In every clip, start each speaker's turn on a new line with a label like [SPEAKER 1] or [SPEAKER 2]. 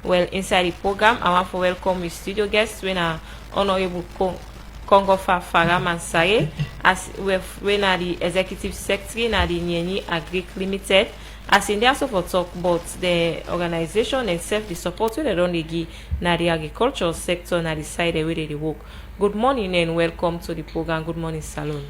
[SPEAKER 1] Well, inside the program, I want to welcome the studio guests when Honorable Congo Farah Mansaray, as when the executive secretary na the Leone Agric Limited. As in, they also for talk about the organization and self the support wey they don dey give na the agricultural sector na the side where they work. Good morning and welcome to the program. Good morning, Salon.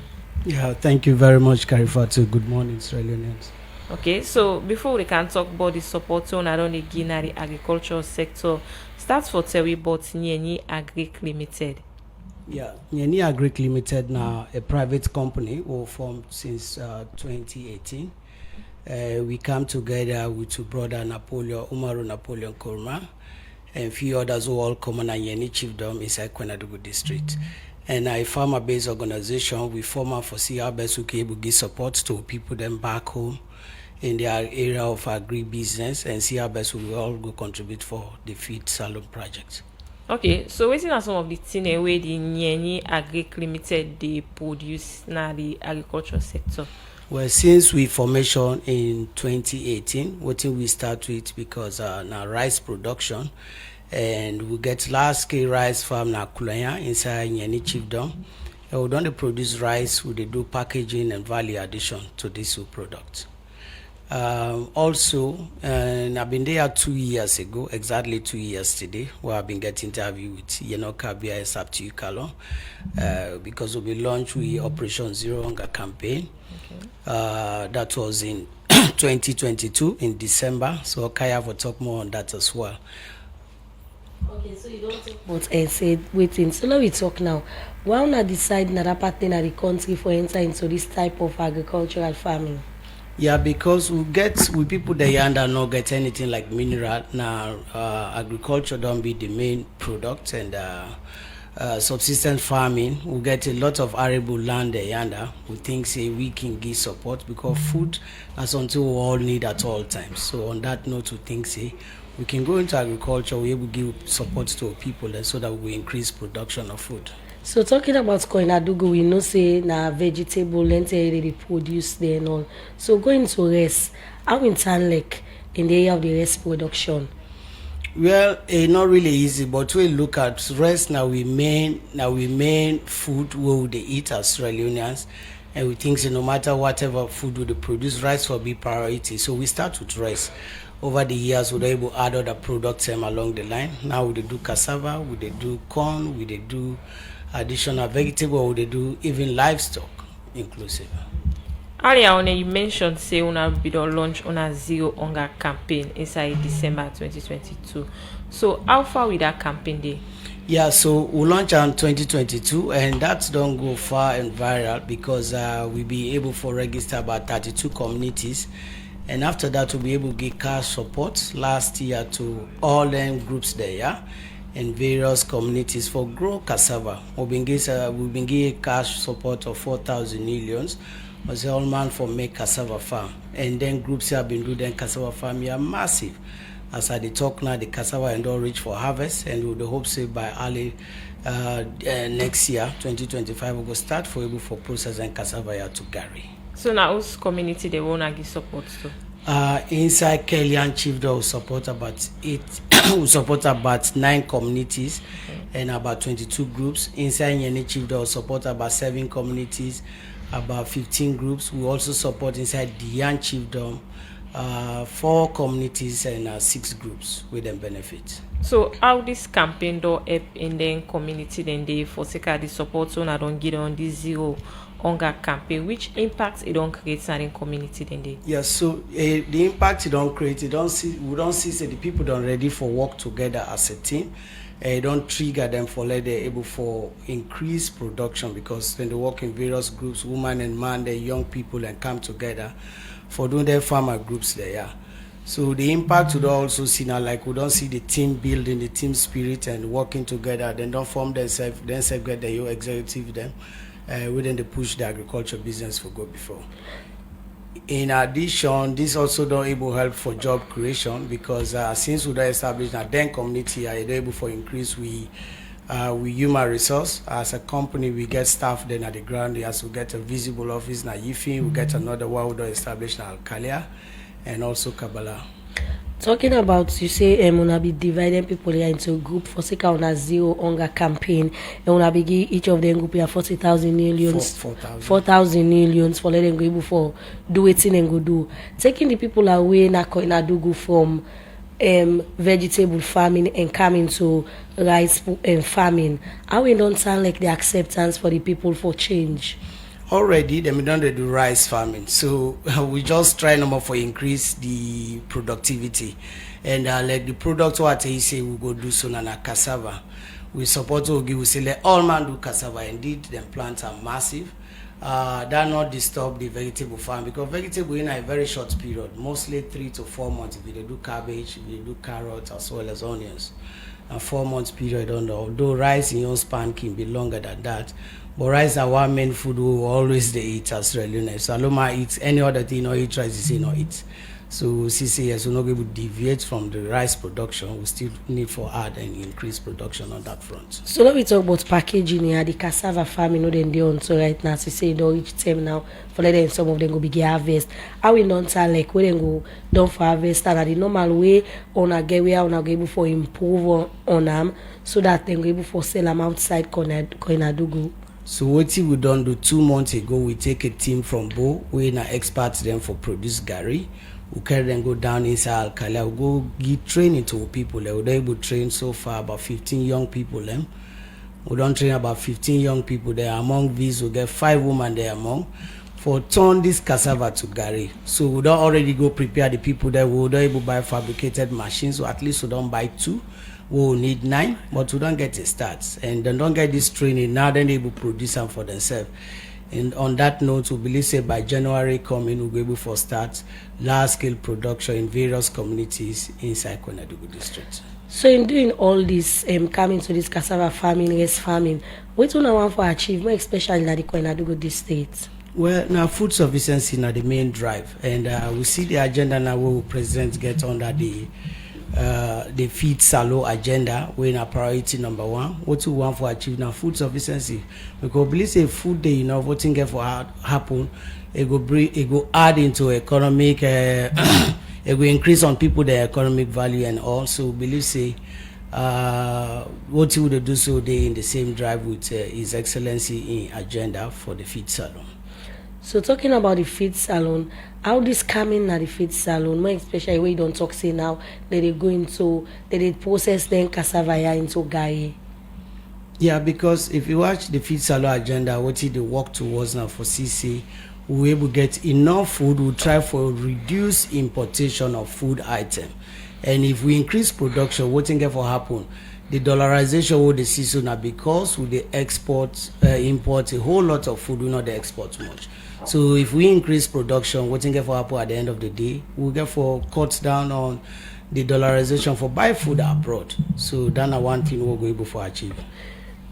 [SPEAKER 2] Yeah, thank you very much, Karifatu. Good morning, Australians.
[SPEAKER 1] Okay, so before we can talk about the support on around the Guinea agricultural sector, start for tell we about Leone Agric Limited.
[SPEAKER 2] Yeah, Leone Agric Limited now a private company who formed since 2018. We come together with two brother Umaru Napoleon Kurma, and a few others who all common and Leone chiefdom inside Kwenadugu district. And a farmer-based organization, we form and foresee how best we can able to give support to people them back home in their area of agri-business and see how best we will all go contribute for the feed salon project.
[SPEAKER 1] Okay, so wetin are some of the things wey the Leone Agric Limited they produce na the agricultural sector?
[SPEAKER 2] Well, since we formation in 2018, what we start with because now rice production, and we get large scale rice farm na Kulanya inside Leone chiefdom. And we don't produce rice, we do packaging and value addition to this product. Also, I've been there 2 years ago, exactly 2 years today, where I've been getting interview with Kabia and Sapti Kalo, because we launched Operation Zero Hunger campaign. Okay. That was in 2022 in December. So Kaya will talk more on that as well.
[SPEAKER 3] Okay, so you don't talk about said waiting. So let me talk now. Why not decide another partner in the country for enter into this type of agricultural farming?
[SPEAKER 2] Yeah, because we people the yanda not get anything like mineral now. Agriculture don't be the main product, and subsistence farming we get a lot of arable land there yanda. We think say we can give support because food is something we all need at all times. So on that note, we think say we can go into agriculture, we able give support to people, and so that we increase production of food.
[SPEAKER 3] So talking about Kwenadugu, we know say na vegetable lentil they produce there and all. So going to rice, how in like in the area of the rice production?
[SPEAKER 2] Well, not really easy, but we look at rice now. We main food where they eat as Australians, and we think so no matter whatever food we produce, rice will be priority. So we start with rice. Over the years, we're able to add other products along the line. Now we do cassava, we do corn, we do additional vegetable, we do even livestock inclusive.
[SPEAKER 1] Earlier on, you mentioned say una be don launch on a zero hunger campaign inside December 2022. So how far with that campaign day?
[SPEAKER 2] Yeah, so we launched in 2022, and that don't go far and viral because we be able to register about 32 communities. And after that, we'll be able to give cash support last year to all them groups there, yeah, in various communities for grow cassava. We've been giving cash support of 4,000 millions. Was all man for make cassava farm, and then groups have been doing cassava farm. Yeah, massive. As I talk now, the cassava and all reach for harvest, and we hope say by early next year, 2025, we will start for able for processing cassava here to Gary.
[SPEAKER 1] So now whose community they wanna give support to?
[SPEAKER 2] Inside Kellyan Chiefdom we support about 8 we support about 9 communities, okay, and about 22 groups. Inside Leone Chiefdom we support about 7 communities, about 15 groups. We also support inside Dian Chiefdom 4 communities and 6 groups with them benefits.
[SPEAKER 1] So how this campaign do help in the community then they for the support so I don't get on this zero hunger campaign, which impact it don't create in community then they?
[SPEAKER 2] Yes, so the impact it don't create, we don't see say the people don't ready for work together as a team. Don't trigger them for let they're able for increase production, because when they work in various groups, women and man, they young people and come together for doing their farmer groups there. Yeah. So the impact we don't also see now, like we don't see the team building, the team spirit and working together. Then don't form themselves, then get the executive them. Within they push the agriculture business for go before. In addition, this also don't able help for job creation, because since we don't establish a then community, are able for increase we human resource. As a company, we get staff then at the ground. As we get a visible office na Yifi, we get another one we don't establish na Alkalia and also Kabbalah.
[SPEAKER 3] Talking about, you say una be dividing people here into a group for sake of una zero hunger campaign, and una be give each of them group here 40,000 millions, 4,000 millions for let them go able for do wetin dem go do. Taking the people away na Koinadugu from vegetable farming and coming to rice farming. How it don't sound like the acceptance for the people for change?
[SPEAKER 2] Already them don't do rice farming, so we just try number for increase the productivity, and like the product what I say we go do so na cassava. We support to give, we say let all man do cassava. Indeed, them plants are massive. That not disturb the vegetable farm, because vegetable in a very short period, mostly 3 to 4 months. If they do cabbage, if they do carrots as well as onions, a 4 months period. Although rice in your span can be longer than that. But rice are one main food we always they eat as Leone. So Aloma eats any other thing or eat rice, you say no eat. So CCS will not able to deviate from the rice production. We still need for add and increase production on that front.
[SPEAKER 3] So let me talk about packaging here. The cassava farming, no then they on so right now. So say don't reach time now for letting some of them go begin harvest. How we don't tell like where they go done for harvest and the normal way on a get where on a go able for improve on them so that they go able for sell them outside Koinadugu.
[SPEAKER 2] So what we done do 2 months ago, we take a team from Bo, we na experts them for produce Gary. We carry them go down inside Alcala, we go give training to people. We were able to train so far about 15 young people. We don't train about 15 young people there. Among these, we get 5 women there among for turn this cassava to Gary. So we don't already go prepare the people there. We don't able to buy fabricated machines, so at least we don't buy 2. We will need 9, but we don't get a start. And they don't get this training, now then they will produce them for themselves. And on that note, we believe say by January coming, we'll be able to start large-scale production in various communities inside Koinadugu district.
[SPEAKER 3] So in doing all this, coming to this cassava farming, rice farming, what do you want for achieve, more especially in the Koinadugu district?
[SPEAKER 2] Well, now food sufficiency is the main drive. And we see the agenda now where President get under the feed salo agenda, when a priority number 1. What we want for achieve now food sufficiency, because believe say food day, voting get for happen, it go add into economic it will increase on people their economic value, and also believe say what he would do so they in the same drive with His Excellency in agenda for the feed salon.
[SPEAKER 3] So talking about the feed salon, how this coming at the feed salon, more especially where you don't talk say now that they go into that they process then cassava into gari.
[SPEAKER 2] Yeah, because if you watch the feed salon agenda, what they work towards now for CC, we will get enough food. We'll try for reduce importation of food item, and if we increase production, what can get for happen? The dollarization will the season now, because with the export import a whole lot of food, we not the export much. So if we increase production, what can get for happen at the end of the day? We'll get for cuts down on the dollarization for buy food abroad. So that's one thing we'll go able to achieve.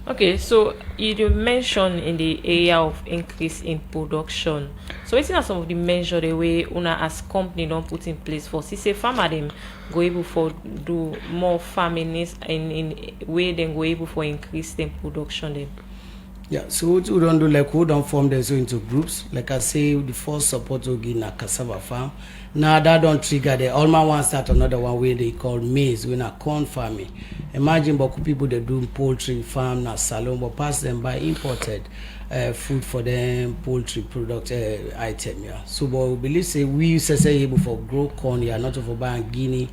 [SPEAKER 1] Okay, so you mentioned in the area of increase in production. So what are some of the measures the way una as company don't put in place for say farmer them go able for do more farming in way then go able for increase them production them?
[SPEAKER 2] Yeah, so what we don't do, like we don't form them so into groups. Like I say, the first support we give na cassava farm. Now that don't trigger the all man want start another one where they call maize, when a corn farming. Imagine but people they do poultry farm na salon, but pass them by imported food for them poultry product item. Yeah. So but we believe say we say able for grow corn here, not for buying Guinea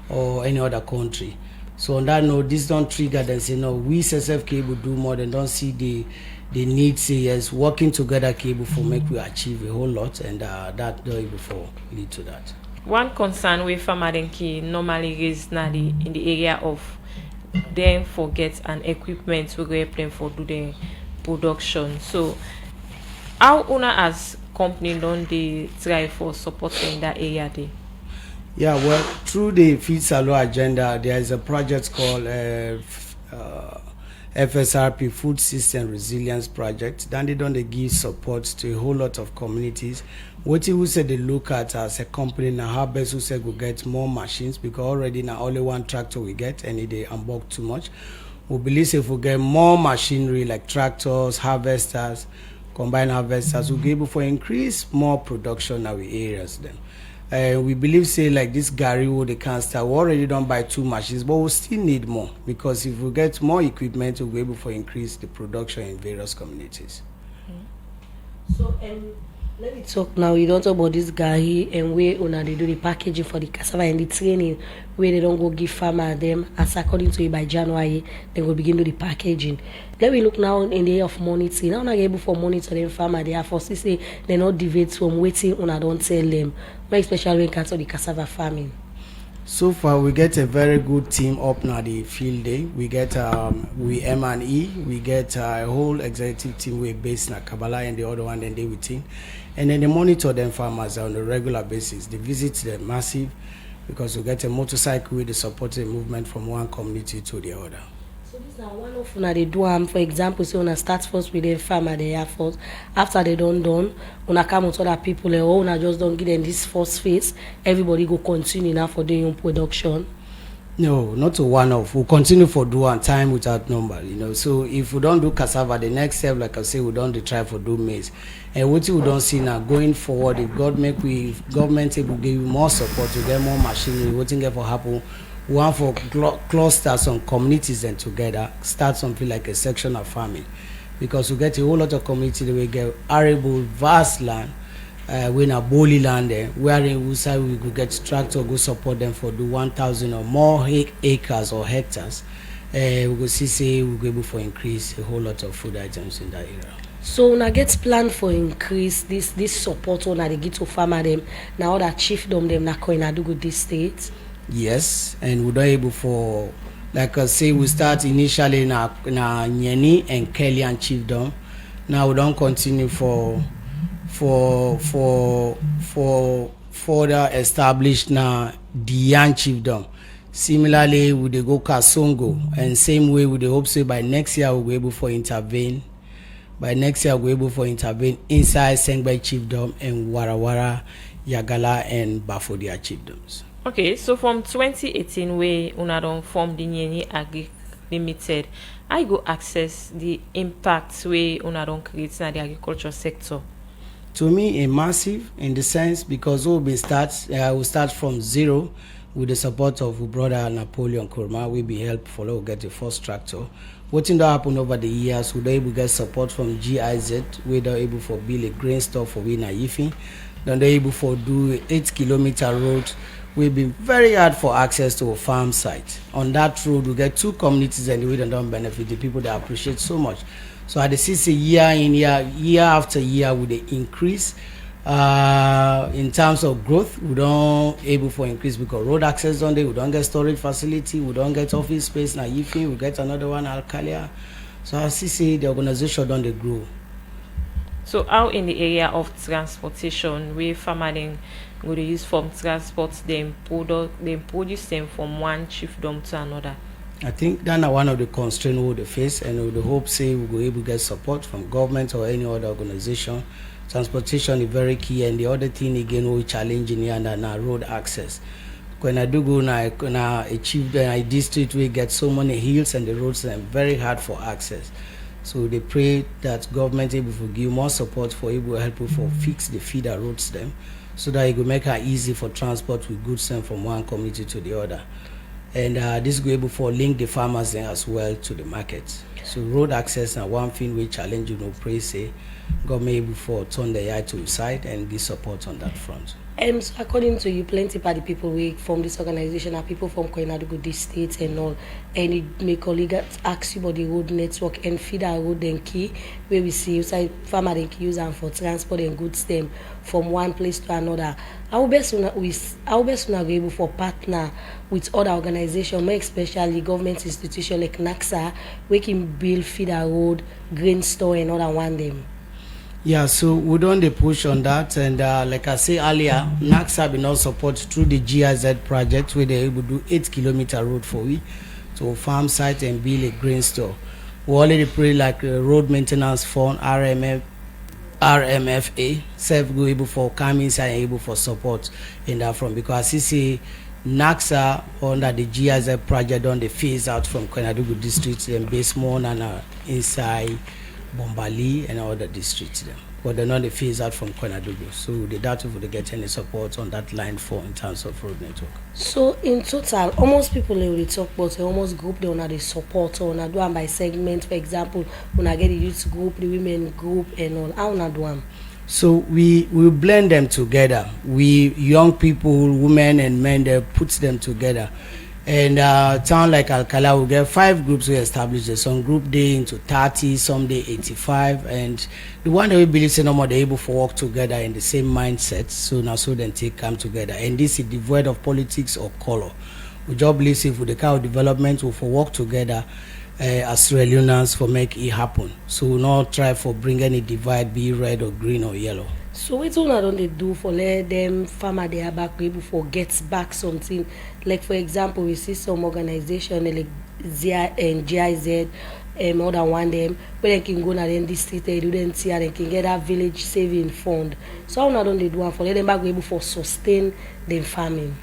[SPEAKER 2] or any other country. So on that note, this don't trigger them say no, we SSF cable do more than don't see the need say yes, working together cable for make we achieve a whole lot, and that don't able for lead to that.
[SPEAKER 1] One concern with farmer normally raise now in the area of them forget an equipment we go plan for do the production. So how una as company don't they try for supporting that area there?
[SPEAKER 2] Yeah, well, through the feed salo agenda, there is a project called FSRP, Food System Resilience Project. Then they don't give support to a whole lot of communities. What you say they look at as a company now, how best we say we get more machines, because already now only one tractor we get and they unblock too much. We believe if we get more machinery like tractors, harvesters, combined harvesters, we'll be able to increase more production in our areas then. We believe say like this Gary would they can start. We already don't buy 2 machines, but we still need more because if we get more equipment, we'll be able to increase the production in various communities.
[SPEAKER 3] So let me talk now. You don't talk about this Gary and where they do the packaging for the cassava and the training where they don't go give farmer them as according to it by January they will begin to do the packaging. Let me look now in the area of monitoring. Now not able for monitor them farmer they are forced to say they not deviate from waiting on I don't tell them, more especially when it comes to the cassava farming.
[SPEAKER 2] So far, we get a very good team up now the field day. We get we M&E, we get a whole executive team we based in Kabbalah and the other one then they within. And then they monitor them farmers on a regular basis. They visit them massive because we get a motorcycle with the supporting movement from one community to the other.
[SPEAKER 3] So this is one of they do for example, so when start first with the farmer they have first. After they done, when come with other people and just don't give them this first phase, everybody go continue now for doing production.
[SPEAKER 2] No, not to one off. We'll continue for do one time without number, you know. So if we don't do cassava, the next step, like I say, we don't try for do maize. And what we don't see now going forward, if government able give you more support to get more machinery, what thing ever happen. We want for cluster some communities and together start something like a section of farming, because we get a whole lot of community that we get arable vast land, we in a bowly land there, where in Usa we could get tractor go support them for do 1,000 or more acres or hectares. We will see say we go able for increase a whole lot of food items in that area.
[SPEAKER 3] So now get planned for increase this support on they get to farmer them now that chiefdom them na coin do good this state.
[SPEAKER 2] Yes, and we're able for, like I say, we start initially na Nyeni and Kelly and Chiefdom. Now we don't continue for further established na Dian Chiefdom. Similarly, we go Kasongo, and same way we hope say by next year we'll be able for intervene. By next year we'll be able for intervene inside Sengbai Chiefdom and Warawara, Yagala and Bafodia Chiefdoms.
[SPEAKER 1] Okay, so from 2018 where una don form the Nyeni Agri Limited, I go access the impact where una don create in the agriculture sector.
[SPEAKER 2] To me, a massive in the sense because we'll start from zero with the support of our brother Napoleon Kurma. We'll be helped follow get the first tractor. What thing that happened over the years, we're able to get support from GIZ, we're able to build a grain store for we na Yifi. Then they're able to do 8-kilometer road. Will be very hard for access to a farm site. On that road, we get 2 communities and we don't benefit the people that appreciate so much. So at the CC year after year, with the increase in terms of growth, we don't able for increase because road access on there, we don't get storage facility, we don't get office space. Now if we get another one, Alcalia. So as CC, the organization don't they grow.
[SPEAKER 1] So how in the area of transportation, we farming go to use from transport them produce them from one chiefdom to another?
[SPEAKER 2] I think that's one of the constraints we will face, and we hope say we will able to get support from government or any other organization. Transportation is very key, and the other thing again we challenge in here and road access. When I do go now achieve a district we get so many hills and the roads are very hard for access. So they pray that government able to give more support for able to help for fix the feeder roads them, so that it will make it easy for transport with goods from one community to the other. And this will be able to link the farmers as well to the market. So road access and one thing we challenge pray say government able to turn the eye to the side and give support on that front.
[SPEAKER 3] So according to you, plenty of the people we from this organization are people from Koinadugu district and all. And my colleague ask you about the road network and feeder road and key where we see outside farmer and use them for transport and goods them from one place to another. How best we are able for partner with other organizations, more especially government institutions like NAXA, we can build feeder road, grain store and other one them.
[SPEAKER 2] Yeah, so we don't push on that, and like I say earlier, NAXA been all support through the GIZ project where they're able to do 8-kilometer road for we to a farm site and build a grain store. We already pray like road maintenance fund, RMFA, self go able for come inside and able for support in that front, because you see NAXA under the GIZ project on the phase out from Koinadugu district and base more and inside Bombali and other districts. but they're not the phase out from Konadugu. So they doubt if they get any support on that line for in terms of road network.
[SPEAKER 3] So in total, almost people they will talk about almost group they wanna the support or wanna do them by segment. For example, wanna get the youth group, the women group, and all. How wanna do them?
[SPEAKER 2] So we blend them together. We young people, women and men, they put them together. And town like Alcala will get 5 groups we establish. Some group day into 30, some day 85, and the one that we believe say no more they're able to work together in the same mindset. So now so then take come together, and this is devoid of politics or color. We just believe if with the kind of development we for work together as Leoneans for make it happen. So we not try for bring any divide, be red or green or yellow.
[SPEAKER 3] So what don't they do for let them farmer they are back able for gets back something? Like for example, we see some organization like ZIA and GIZ, more than one them, where they can go and then this state they do then see and they can get that village saving fund. So how don't they do for let them back able for sustain them farming?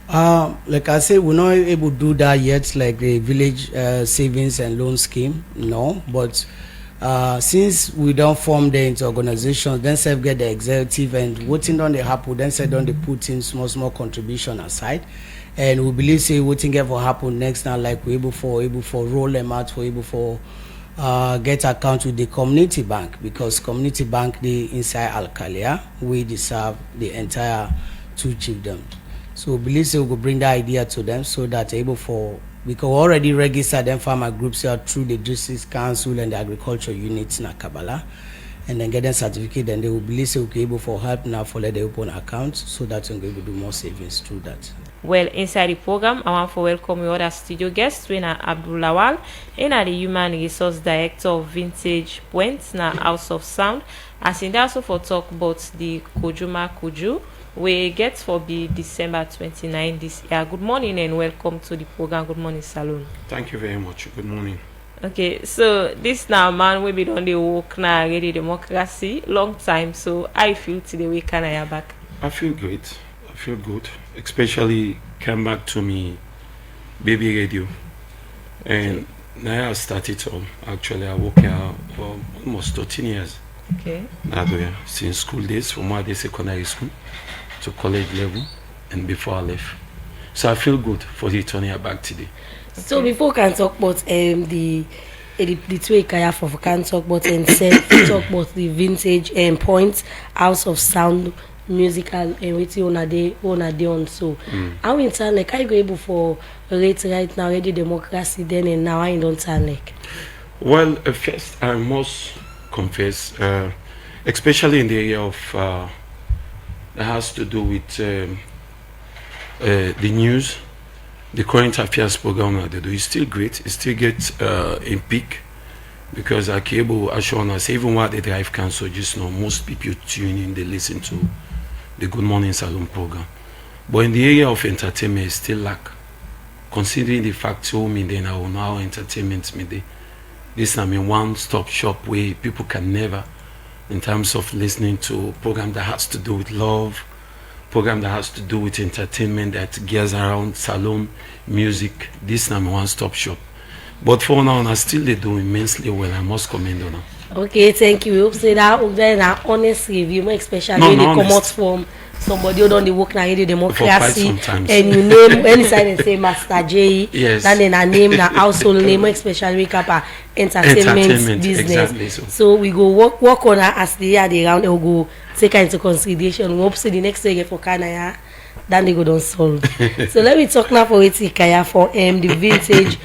[SPEAKER 2] Like I said, we're not able to do that yet, like the village savings and loan scheme, no, but since we don't form them into organizations, then self get the executive and voting on the happen, then say don't they put in small contribution aside, and we believe say voting get for happen next now, like we able for roll them out, for able for get account with the community bank, because community bank they inside Alcalia we deserve the entire 2 chiefdoms. So we believe say we will bring that idea to them so that able for, because already register them farmer groups here through the district council and the agriculture units in Kabbalah, and then get them certificate, and they will believe say we will able for help now for let them open accounts so that we will able to do more savings through that.
[SPEAKER 1] Well, inside the program, I want to welcome your other studio guests, Wena Abdul Lawal, and the Human Resource Director of Vintage Point, na House of Sound, as in also for talk about the Kojuma Kuju. We get for be December 29 this year. Good morning and welcome to the program. Good morning, Salon.
[SPEAKER 4] Thank you very much. Good morning.
[SPEAKER 1] Okay, so this now man we be on the work now already democracy long time. So I feel today we can I back.
[SPEAKER 4] I feel great. I feel good. Especially come back to me baby radio. And now I started on actually I work here for almost 13 years.
[SPEAKER 1] Okay.
[SPEAKER 4] Since school days, from my day secondary school to college level, and before I left. So I feel good for the turning back today.
[SPEAKER 3] So before we can talk about the 2 kaya for can talk about and talk about the vintage points, House of Sound, musical and which on a day on so. How in turn like I go able for rate right now already democracy then and now I don't turn like.
[SPEAKER 4] Well, first I must confess, especially in the area of that has to do with the news, the current affairs program that they do is still great. It still gets in peak because our cable assurance, even while they drive council, just know most people tune in, they listen to the Good Morning Salon program. But in the area of entertainment, it still lack. Considering the fact so me then I will know entertainment me day. This is a one-stop shop where people can never, in terms of listening to program that has to do with love, program that has to do with entertainment that gears around salon, music. This is a one-stop shop. But for now, I still they do immensely well. I must commend on them.
[SPEAKER 3] Okay, thank you. We hope say that then an honest review, more especially when they come out from somebody who don't they work now in the democracy and you name any side and say Master J,
[SPEAKER 4] yes.
[SPEAKER 3] Then I name the household name, more especially wake up entertainment business.
[SPEAKER 4] Exactly
[SPEAKER 3] so we go work on her as the year they round and we'll go take her into consideration. We hope say the next day for Kanaya, then they go don't solve. So let me talk now for Kaya for the vintage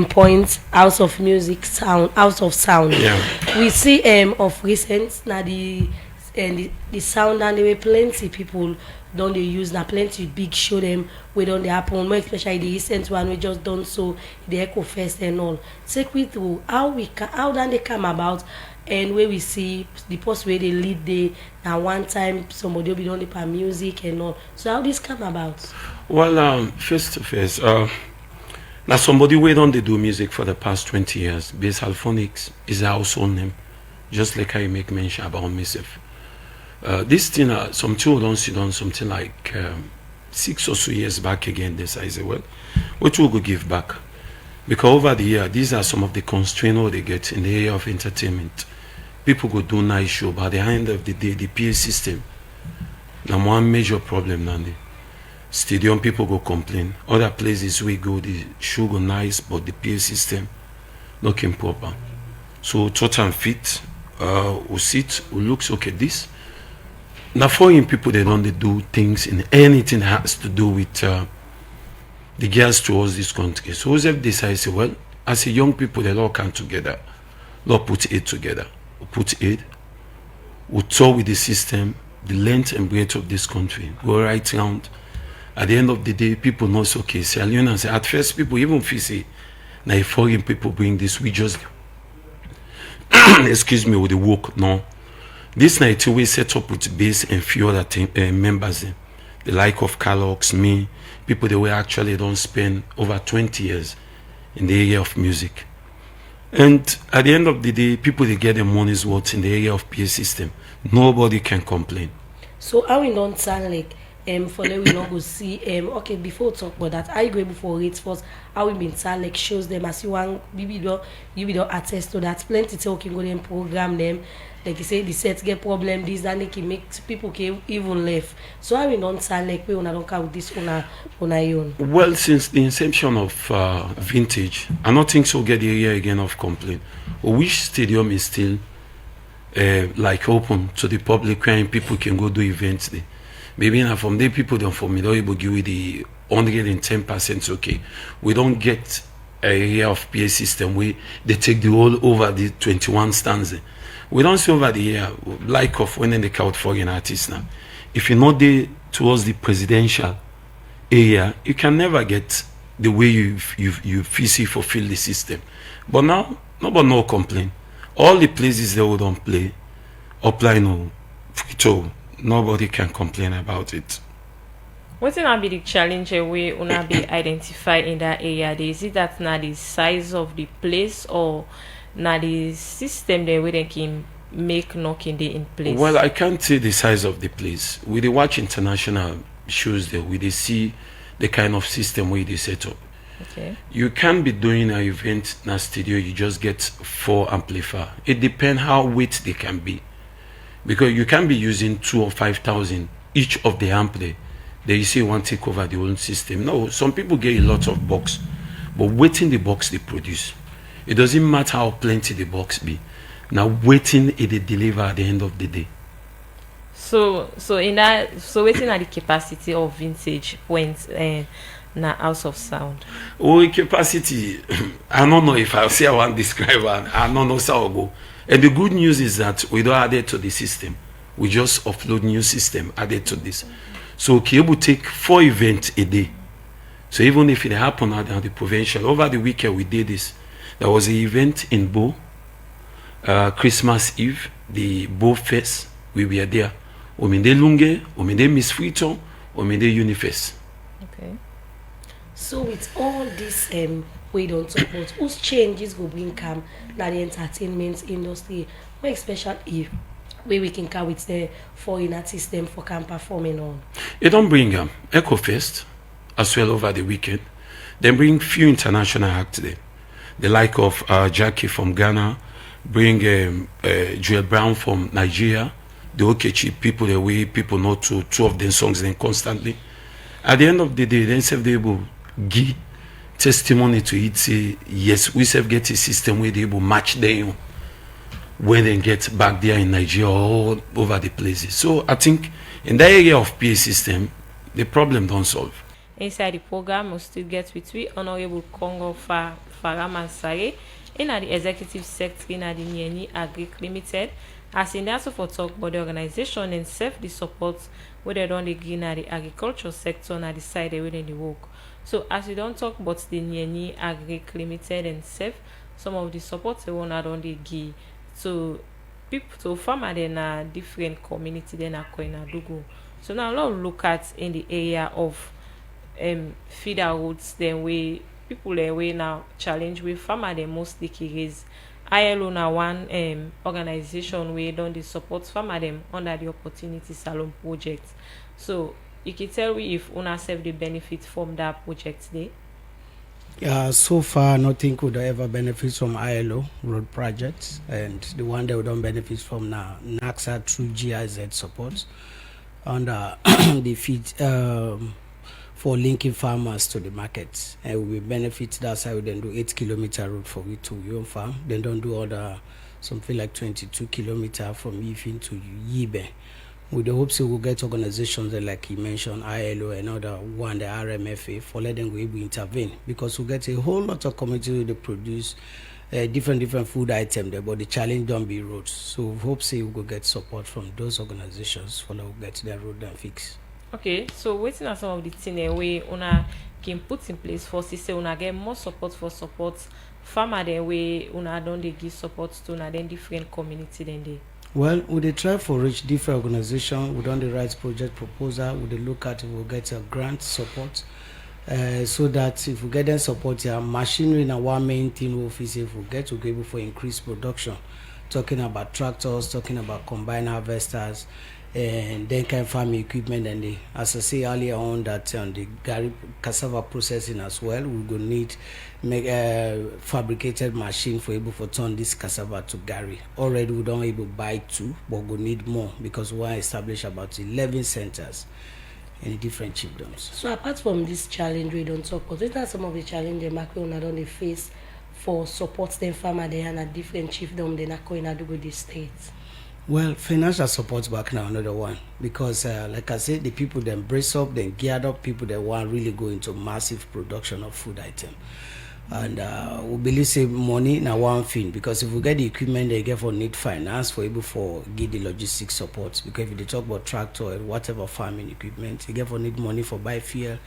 [SPEAKER 3] points House of Music Sound, House of Sound.
[SPEAKER 4] Yeah.
[SPEAKER 3] We see of recent now the sound and there were plenty people don't they use now plenty big show them we don't they happen more especially the recent one we just done so the Echo Fest and all. Take me through how then they come about and where we see the post where they lead the now one time somebody will be on the music and all. So how this come about?
[SPEAKER 4] Well, first of all, now somebody who don't they do music for the past 20 years. Bass Alphonics is a household name, just like I make mention about myself. This thing, some two don't sit on something like 6 or so years back again. This I say, well, what will we give back? Because over the year, these are some of the constraints they get in the area of entertainment. people go do nice show, but at the end of the day, the PA system, now one major problem now. Stadium people go complain. Other places we go, the show go nice, but the PA system looking proper. So Tottenham fit, we sit, we looks okay. This now foreign people they don't do things in anything that has to do with the girls towards this country. So Joseph decided, say, well, as a young people, they all come together, all put it together, we put it, we talk with the system, the length and breadth of this country, go right round. At the end of the day, people know it's okay. Say, Leone say, at first, people even feel say, now if foreign people bring this, we just, excuse me, with the work. No. This night, we set up with base and few other members, the like of Carlox, me, people that we actually don't spend over 20 years in the area of music. And at the end of the day, people they get their money's worth in the area of PA system. Nobody can complain.
[SPEAKER 3] So how we don't sound like for let we not go see okay, before we talk about that, are you going before rates first? How we been sound like shows them as you want maybe you don't attest to that. Plenty talk can go them program them. Like you say the sets get problem, this that they can make people can even left. So how we don't sound like we don't count with this on our own.
[SPEAKER 4] Well, since the inception of vintage, I don't think so get the area again of complaint. Which stadium is still like open to the public where people can go do events there. Maybe now from there people don't for me don't able give you the 110% okay. We don't get a area of PA system where they take the whole over the 21 stands. We don't see over the year like of when they count foreign artists now. If you're not there towards the presidential area, you can never get the way you physically fulfill the system. But now nobody no complain. All the places they don't play, apply no so nobody can complain about it.
[SPEAKER 1] What's gonna be the challenge we wanna be identified in that area? Is it that now the size of the place or now the system that we they can make knocking day in place?
[SPEAKER 4] Well, I can't say the size of the place. We they watch international shows there, we they see the kind of system where they set up.
[SPEAKER 1] Okay.
[SPEAKER 4] You can't be doing an event in a studio, you just get 4 amplifiers. It depends how weight they can be. Because you can be using 2 or 5,000 each of the ampli. Then you say you want to take over the whole system. No, some people get a lot of box, but waiting the box they produce. It doesn't matter how plenty the box be. Now waiting it they deliver at the end of the day.
[SPEAKER 1] So waiting at the capacity of vintage points na House of Sound.
[SPEAKER 4] Oh, capacity. I don't know if I say I want to describe one. I don't know how to go. And the good news is that we don't add it to the system. We just upload new system added to this. So Kiyobu take 4 events a day. So even if it happened at the provincial, over the weekend we did this. There was an event in Bo, Christmas Eve, the Bo Fest. We were there. Ominde Lunge, Ominde Miss Frito, Ominde Unifest.
[SPEAKER 3] Okay. So with all this we don't talk about whose changes go bring come now the entertainment industry, more especially where we can come with the foreign artists them for can performing on.
[SPEAKER 4] They don't bring Echo Fest as well over the weekend. They bring few international acts there. The like of Jackie from Ghana, bring Joel Brown from Nigeria, the Okechi people the way people know 2 of their songs then constantly. At the end of the day, they say they will give testimony to it, say yes, we have get a system where they will match them when they get back there in Nigeria all over the places. So I think in that area of PA system, the problem don't solve.
[SPEAKER 1] Inside the program, we still get with we Honorable Congo Farah Mansaray in the executive secretary in the Nieni Agric Limited. As in also for talk about the organization and self the support where they don't agree in the agriculture sector and decide where they work. So as we don't talk about the Nieni Agric Limited and self, some of the support they want to don't give to people to farmer in a different community than a Dugu. So now let's look at in the area of feeder roads then we people way now challenge with farmer they mostly raise ILO na one organization we don't support farmer them under the opportunity salon project. So you can tell me if una self the benefit from that project there.
[SPEAKER 2] So far, nothing could ever benefit from ILO road projects, and the one that we don't benefit from now, NAXA through GIZ support, and the feed for linking farmers to the market. And we benefit, that's how we then do 8-kilometer road for we to your farm. Then don't do other something like 22-kilometer from Ifin to Yibe. With the hopes we will get organizations that, like he mentioned, ILO and other one, the RMFA, for letting we able intervene, because we get a whole lot of communities that produce different food items there, but the challenge don't be roads. So we hope we will get support from those organizations for them get their road and fix.
[SPEAKER 1] Okay, so waiting are some of the things we una can put in place for say una get more support farmer the way una don't they give support to una then different community then they.
[SPEAKER 2] Well, we dey try for reach different organizations. We don the right project proposal. We dey look at, we will get a grant support, so that if we get them support, machinery na one main thing we feel say if we get to be able for increase production. Talking about tractors, talking about combine harvesters, and then kind of farming equipment. And the, as I say earlier on, that the cassava processing as well, we go need make a fabricated machine for able to turn this cassava to gari. Already we don't able buy 2, but we need more because we want to establish about 11 centers in different chiefdoms.
[SPEAKER 3] So apart from this challenge we don't talk about, what are some of the challenges Macron don't they face for support them farmer there and a different chiefdom they not going to do with the states?
[SPEAKER 2] Well, financial support back now another one, because like I said, the people then brace up, then geared up, people that want really go into massive production of food item. And we believe say money now one thing, because if we get the equipment they get for need finance for able for give the logistics support, because if they talk about tractor or whatever farming equipment, you get for need money for buy fuel,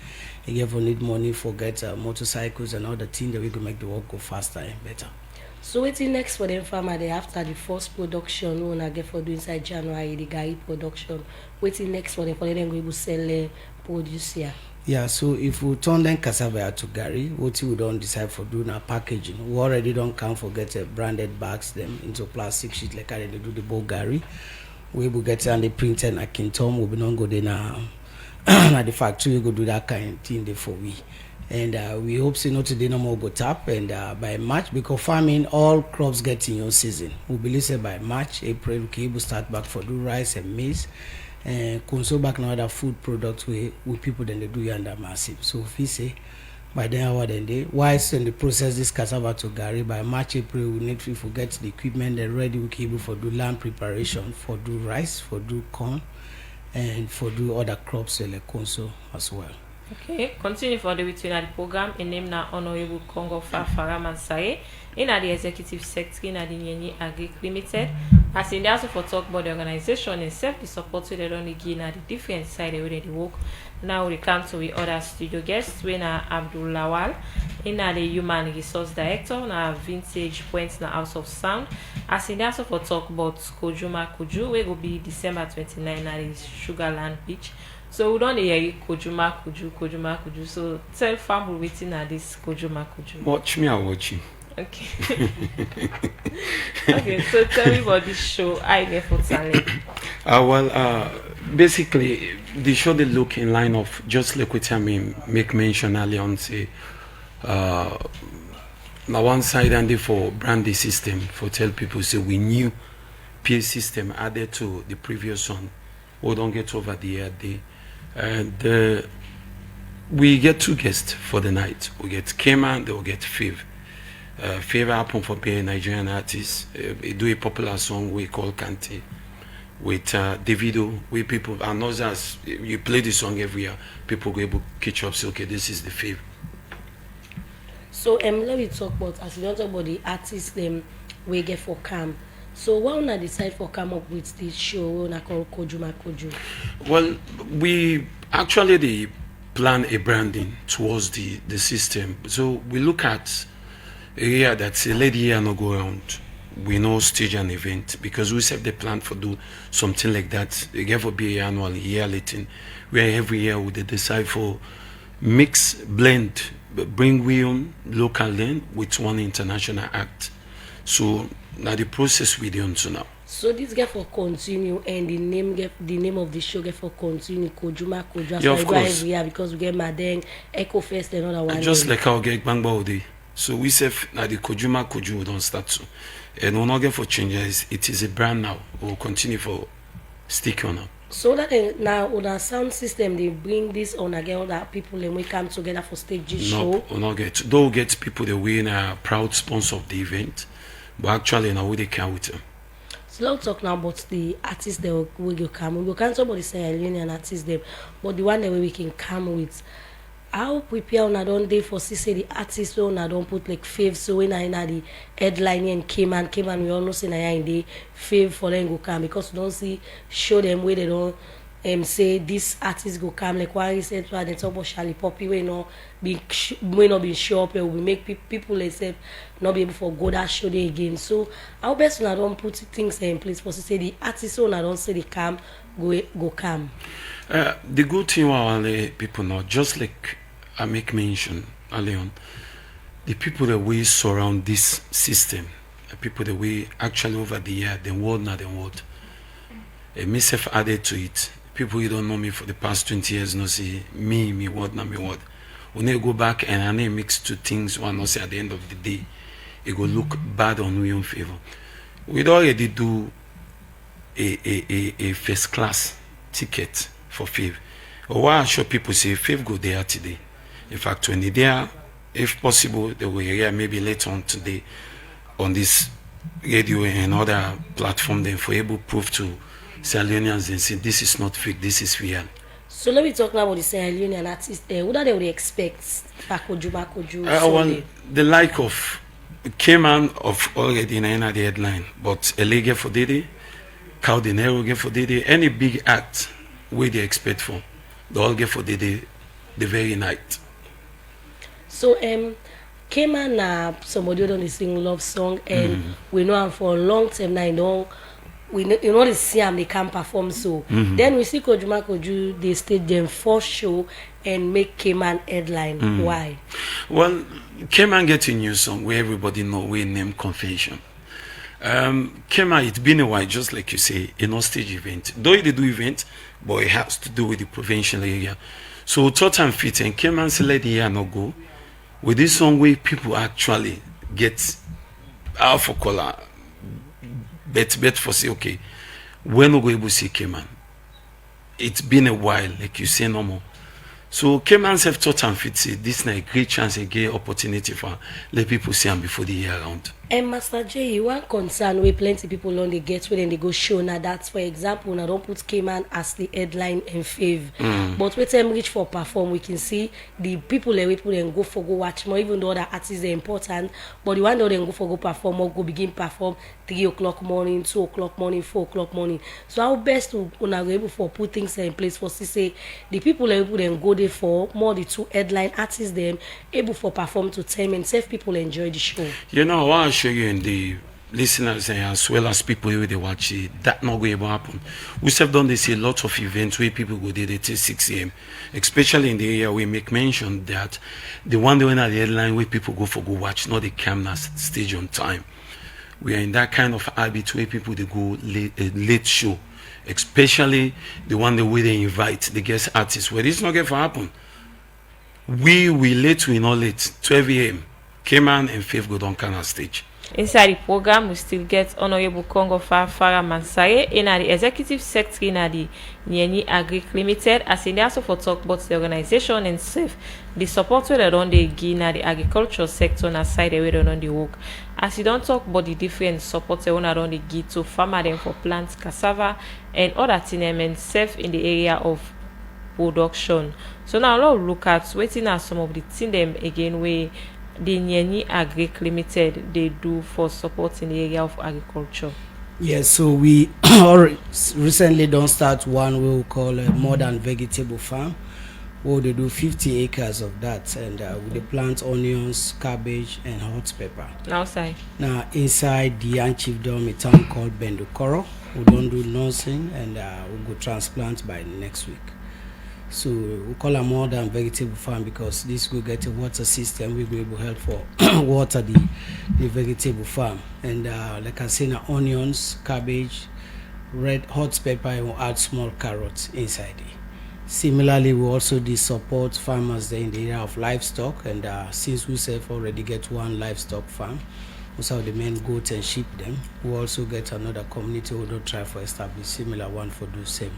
[SPEAKER 2] you get for need money for get motorcycles and other things that we can make the work go faster and better.
[SPEAKER 3] So waiting next for them farmer they after the first production when I get for do inside January the gari production. Waiting next for them go able sell produce here.
[SPEAKER 2] Yeah, so if we turn then cassava to gari, what we don't decide for doing our packaging. We already don't count for get branded bags them into plastic sheet like how they do the bowl gari. We will get and they print and I can tell we don't go there now at the factory we go do that kind of thing there for we. And we hope say not today no more go tap, and by March, because farming all crops get in your season. We believe say by March, April we can able start back for do rice and maize and console back now other food products with people then they do under massive. So if we say by then hour then day, whilst in the process this cassava to gari, by March, April we need to forget the equipment then ready we can able for do land preparation, for do rice, for do corn, and for do other crops like console as well.
[SPEAKER 1] Okay, continue for the between the program. In name na Honorable Congo Farah Mansaray, in the executive secretary in the Leone Agric Limited. As in also for talk about the organization itself, the support they don't give at the different side where they work. Now we come to the other studio guests. We na Abdul Lawal, in the human resource director, na Vintage Points na House of Sound. As in also for talk about Kojuma Kuju, we will be December 29 at the Sugarland Beach. So we don't hear Kojuma Kuju. So tell family waiting at this Kojuma Kuju.
[SPEAKER 4] Watch me, I watch you.
[SPEAKER 1] Okay. Okay, so tell me about this show, I get for talent.
[SPEAKER 4] Basically, the show they look in line of just like what I mean, make mention earlier on say, now one side and they for branding system for tell people say we new PA system added to the previous one. We don't get over the air day. And we get 2 guests for the night. We get Kema and they will get Fav. Fav happen for being a Nigerian artist. He do a popular song we call Kante with Davido, where people and others. You play the song every year, people go able to catch up. Say, okay, this is the Fav.
[SPEAKER 3] So let me talk about, as we don't talk about the artists them we get for camp. So why not decide for come up with this show we call Kojuma Kuju?
[SPEAKER 4] Well, we actually plan a branding towards the system. So we look at a year that's a lady year no go around. We know stage an event because we set the plan for do something like that. It ever be annual yearly thing where every year we decide for mix blend, bring we on local land with one international act. So now the process we do so now.
[SPEAKER 3] So this get for continue, and the name of the show get for continue. Kojuma Koju.
[SPEAKER 4] Yeah, of course.
[SPEAKER 3] Every year because we get Madeng, Echo Fest, and other one.
[SPEAKER 4] Just like our get Bangba Ode. So we say now the Kojuma Koju don't start to, and we're not get for changes. It is a brand now. We'll continue for stick on now.
[SPEAKER 3] So that now on our sound system they bring this on again that people and we come together for stage show.
[SPEAKER 4] No, we'll not get. Though get people the win a proud sponsor of the event, but actually now we they can with them.
[SPEAKER 3] So let's talk now about the artists that will come. We can't talk about the Sierra and artists them, but the one that we can come with. How prepare on don't day for say the artists on don't put like fave so when I the headline and came and we all know say na in the fave for them go come because we don't see show them where they don't say this artist go come like why said they talk about Charlie Poppy we not be show up and we make people they say not be able for go that show day again. So how best when I don't put things in place for say the artists on I don't say they come go come.
[SPEAKER 4] The good thing about people now, just like I make mention earlier on, the people that we surround this system, the people that we actually over the year, the world not the world. Myself added to it. People who don't know me for the past 20 years no see me what not me what. When they go back and I mix two things, one not say at the end of the day, it go look bad on we own favor. We'd already do a first class ticket for FAVE. Or why I show people say FAVE go there today. In fact, when they're there, if possible, they will hear maybe later on today on this radio and other platform then for able proof to Sierra Leoneans and say this is not fake, this is real.
[SPEAKER 3] So let me talk now about the Sierra Leonean artists. What are they would expect? Koju.
[SPEAKER 4] Well, the like of came out of already in the headline, but Elige for Dede, Cal Dinero get for Dede, any big act where they expect for, they all get for Dede the very night.
[SPEAKER 3] So came on somebody who don't sing love song and we know him for a long time now. We know they see him they can perform so. Then we see Koju they stage them first show and make Cayman headline. Why?
[SPEAKER 4] Well, Cayman get a new song where everybody know we name Confession. Cayman it's been a while, just like you say, a no stage event. Though they do event, but it has to do with the provincial area. So thought and fit and Cayman say let the year not go. With this song where people actually get out for color, bet for say okay, when we go able to see Cayman. It's been a while, like you say no more. So Cayman have thought and fit say this is a great chance, a great opportunity for let people see them before the year round.
[SPEAKER 3] And Master J, you want concern where plenty people on the get when they go show now that's for example now don't put Cayman as the headline and fave. But when time reach for perform, we can see the people that we put and go watch more, even though the artists are important, but the one that then go for go perform or go begin perform 3 o'clock morning, 2 o'clock morning, 4 o'clock morning. So how best to be able for put things in place for say the people that we put and go there for more the 2 headline artists them able for perform to time and save people enjoy the show.
[SPEAKER 4] You know what I'll show you in the listeners as well as people who they watch it, that not going to happen. We have done this a lot of events where people go there till 6 a.m. Especially in the area we make mention that the one they went at the headline where people go watch, not the camera stage on time. We are in that kind of habit where people they go late show, especially the one the way they invite the guest artists. Where this not going to happen. We not late 12 a.m. Cayman and Faith go down Canal stage.
[SPEAKER 1] Inside the program, we still get Honorable Congo Farah Mansaray in the executive secretary in the Leone Agric Limited, as in also for talk about the organization and safe the support where they don't give in the agricultural sector and aside the way they don't work. As you don't talk about the different support they don't give to farmer them for plants, cassava and other things safe in the area of production. So now let's look at waiting at some of the things them again where the Leone Agric Limited they do for support in the area of agriculture.
[SPEAKER 2] Yes, so we recently don't start one we will call a modern vegetable farm where they do 50 acres of that and they plant onions, cabbage and hot pepper.
[SPEAKER 1] Outside.
[SPEAKER 2] Now inside the Chiefdom, a town called Bendukoro, we don't do nursing and we'll go transplant by next week. So we call a modern vegetable farm because this will get a water system. We will be able to help for water the the vegetable farm. And like I say, now onions, cabbage, red hot pepper, and we'll add small carrots inside it. Similarly, we also do support farmers there in the area of livestock, and since we self already get one livestock farm, also the main goats and sheep them, we also get another community who don't try for establish similar one for do same,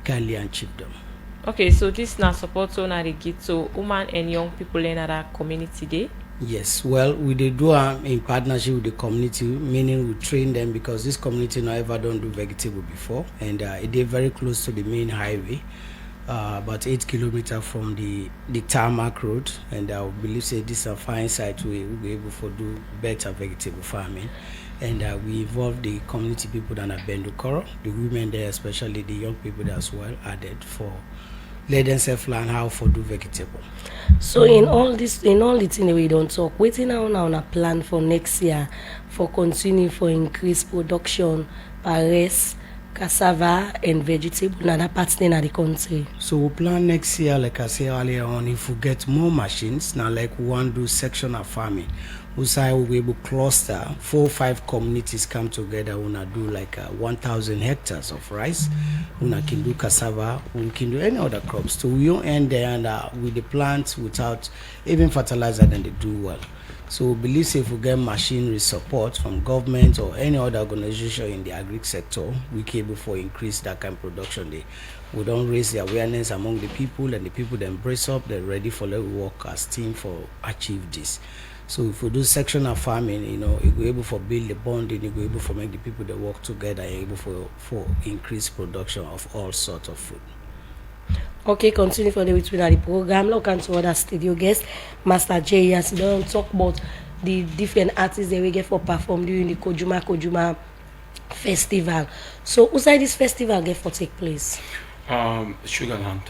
[SPEAKER 2] kindly and cheap them.
[SPEAKER 1] Okay, so this now support on the get so women and young people in that community day.
[SPEAKER 2] Yes, well, we dey do in partnership with the community, meaning we train them because this community never done do vegetable before, and it is very close to the main highway, about 8 kilometers from the tarmac road, and I believe say this is a fine site we will be able to do better vegetable farming, and we involve the community people that are Bendukoro, the women there, especially the young people as well, added for let themselves learn how to do vegetable.
[SPEAKER 3] So in all the thing we don't talk, waiting now on a plan for next year for continue for increased production, paris, cassava and vegetable in other parts in the country.
[SPEAKER 2] So we plan next year, like I said earlier on, if we get more machines, now like we want to do sectional farming. We say we'll be able to cluster 4 or 5 communities come together. We'll do like 1,000 hectares of rice. We can do cassava. We can do any other crops. So we don't end there and with the plants without even fertilizer, then they do well. So we believe if we get machinery support from government or any other organization in the agri sector, we can able for increase that kind of production. We don't raise the awareness among the people, and the people then brace up. They're ready for let work as team for achieve this. So if we do sectional farming, you know, it will be able to build the bonding, it will be able to make the people that work together able for increased production of all sorts of food.
[SPEAKER 3] Okay, continue for the between the program. Look into other studio guests, Master J, as you don't talk about the different artists that we get for perform during the Kojuma festival. So who's this festival get for take place?
[SPEAKER 4] Sugarland.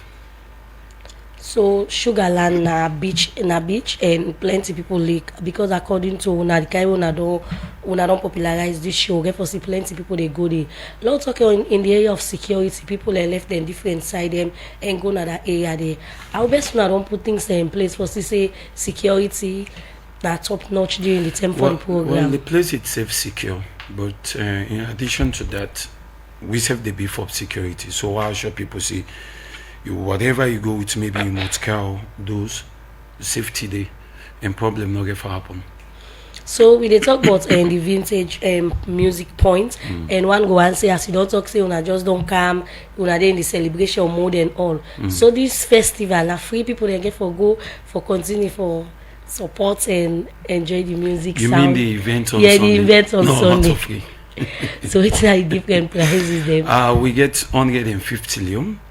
[SPEAKER 3] So Sugarland na beach and plenty people lake because according to una the kind una don't popularize this show. Get for see plenty people they go there. Lot talking in the area of security, people are left them different side them and go na that area there. Our best una don't put things in place for say security that top notch during the time for the program.
[SPEAKER 4] Well, the place itself secure, but in addition to that, we have the beef up security. So I show people see. Whatever you go with, maybe you must cow those safety day and problem not get for happen.
[SPEAKER 3] So we dey talk about the vintage music point, and one go and say as you don't talk say una just don't come, una dey in the celebration mode and all. So this festival na free people they get for go for continue for support and enjoy the music.
[SPEAKER 4] You
[SPEAKER 3] sound.
[SPEAKER 4] mean the event on Sunday?
[SPEAKER 3] Yeah, the event on Sunday.
[SPEAKER 4] Not free.
[SPEAKER 3] So it's like different prices them.
[SPEAKER 4] We get 150 Leone.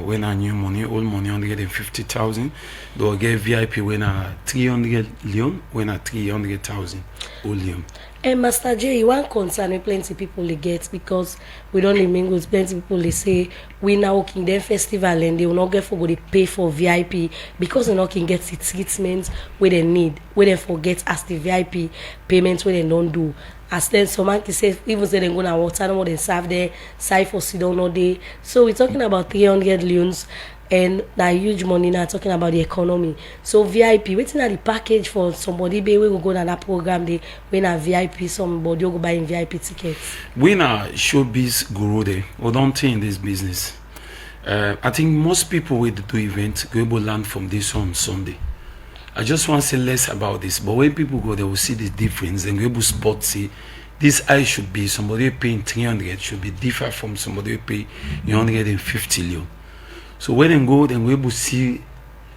[SPEAKER 4] When I new money, old money 150,000. They'll get VIP when 300 Leone, when 300,000 old Leone.
[SPEAKER 3] And Master J, one concern with plenty people they get because we don't mingle with plenty people they say we now working their festival and they will not get for go they pay for VIP because they not can get the treatment where they need, where they forget as the VIP payments where they don't do. As then someone can say even say they go na water no more than serve there, side for sit down all day. So we're talking about 300 Leones and that huge money now talking about the economy. So VIP, waiting at the package for somebody be we go to that program they when a VIP somebody go buy in VIP tickets.
[SPEAKER 4] When a showbiz guru there, or don't think in this business. I think most people with do event go able learn from this on Sunday. I just want to say less about this, but when people go, they will see the difference and go able to spot see this I should be somebody paying 300 should be different from somebody pay 150 Leone. So when they go, then we able to see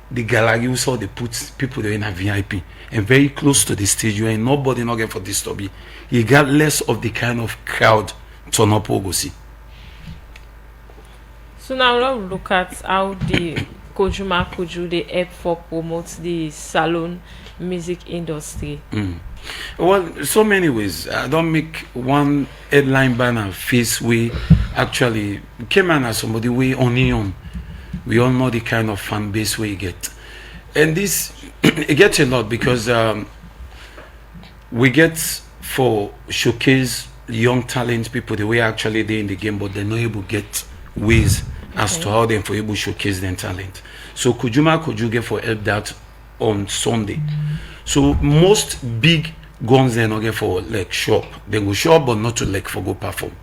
[SPEAKER 4] the gallery we saw they put people there in a VIP and very close to the stage where nobody not get for this to be. You got less of the kind of crowd turn up or go see.
[SPEAKER 1] So now let's look at how the Koju they help for promote the salon music industry.
[SPEAKER 4] Well, so many ways. I don't make one headline banner face we actually came in as somebody we only on. We all know the kind of fan base we get, and this it gets a lot because we get for showcase young talent people the way actually they in the game, but they're not able to get ways as to how they for able to showcase their talent. So Koju get for help that on Sunday. So most big guns they not get for like shop. They go shop but not to like for go perform.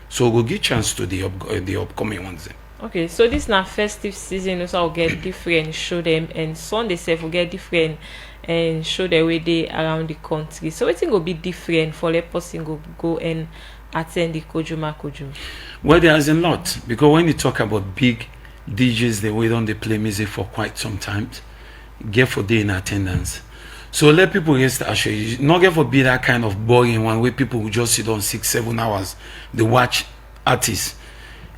[SPEAKER 4] So we'll give chance to the upcoming ones then.
[SPEAKER 1] Okay, so this now festive season also will get different show them, and Sunday self will get different and show the way they around the country. So it will be different for let person go and attend the Kojuma Kojo.
[SPEAKER 4] Well, there's a lot, because when you talk about big DJs, they wait on they play music for quite some time, get for day in attendance. So let people rest assured, not get for be that kind of boring one where people will just sit on 6-7 hours, they watch artists.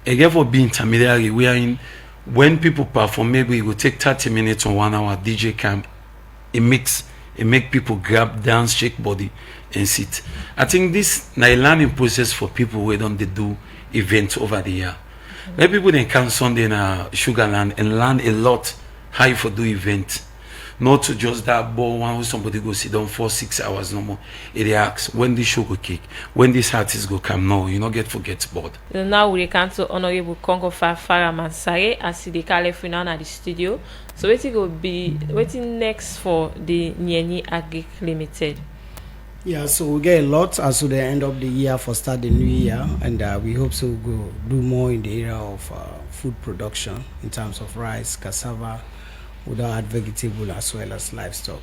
[SPEAKER 4] Again, for being intermediary, we are in when people perform, maybe it will take 30 minutes or 1 hour DJ camp. It make people grab, dance, shake body, and sit. I think this is a learning process for people who don't they do events over the year. Let people then come Sunday in Sugarland and learn a lot how you for do events. Not to just that ball one where somebody go sit down for 6 hours no more. It asks when this show go kick, when this artist go come. No, you not get bored.
[SPEAKER 1] Now we can to Honorable Congo Farah Mansaray as they call it now at the studio. So waiting will be waiting next for the Nyeni Agric Limited.
[SPEAKER 2] Yeah, so we get a lot as to the end of the year for start the new year, and we hope to go do more in the area of food production in terms of rice, cassava, without add vegetable as well as livestock.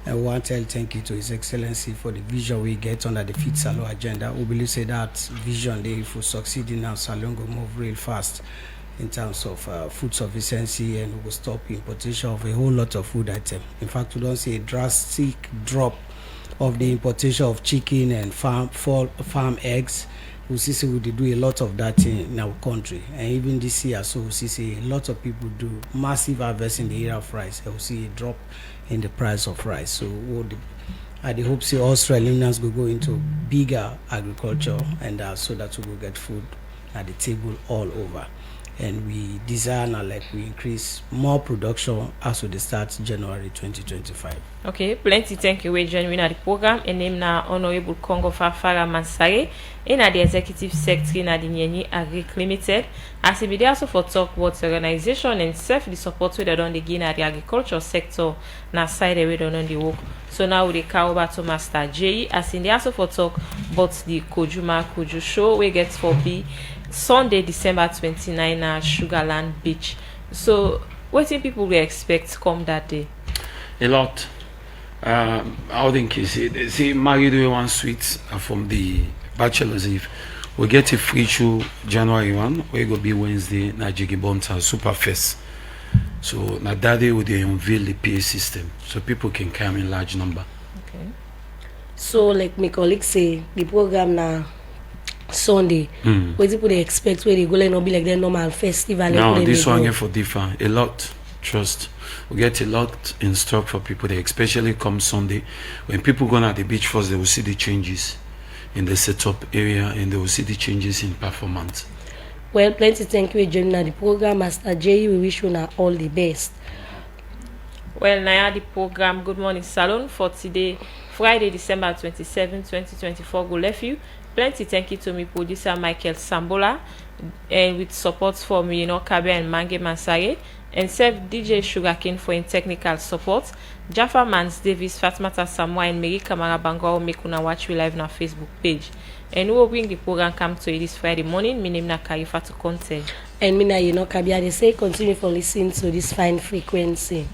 [SPEAKER 2] And we want to thank you to His Excellency for the vision we get under the Feed Salon agenda. We believe say that vision, they if we succeed in our salon, go move real fast in terms of food sufficiency, and we will stop importation of a whole lot of food items. In fact, we don't see a drastic drop of the importation of chicken and farm eggs. We see we do a lot of that in our country, and even this year, so we see a lot of people do massive harvest in the area of rice. We see a drop in the price of rice. So I hope see Australians will go into bigger agriculture, and so that we will get food at the table all over. And we desire now like we increase more production as we start January 2025.
[SPEAKER 1] Okay, plenty thank you we join at the program, and name now Honorable Congo Farah Mansaray in the executive secretary na the Nyeni Agric Limited. As he be there also for talk about organization and self the support we don't begin at the agriculture sector na side we don't the work. So now we call over to Master J as in the also for talk about the Kojuma Kojo show we get for be Sunday, December 29 at Sugarland Beach. So, what do people will expect come that day?
[SPEAKER 4] A lot. I think you see married with one suite from the Bachelor's Eve. We get a free show January 1, where go be Wednesday, na Jigibonta Super Fest. So, na that day we unveil the PA system, so people can come in large number.
[SPEAKER 1] Okay.
[SPEAKER 3] So, like my colleague say, the program now Sunday. What people they expect where they go like not be like their normal festival?
[SPEAKER 4] No, this one here for different. A lot. Trust. We get a lot in stock for people. They especially come Sunday. When people go at the beach first, they will see the changes in the setup area, and they will see the changes in performance.
[SPEAKER 3] Well, plenty thank you for joining the program, Master J. We wish you now all the best.
[SPEAKER 1] Well, now the program Good Morning Salon for today, Friday, December 27, 2024. Go left you. Plenty thank you to me producer Michael Sambola, and with support from Kabe and Mange Mansaray, and self DJ Sugarcane for in technical support. Jaffa Mans Davis, Fatmata Samwa, and Mary Kamara Bangor make una watch we live on our Facebook page. And we will bring the program come to you this Friday morning. My name na Karifa to content.
[SPEAKER 3] And me na Kabia they say continue for listening to this fine frequency.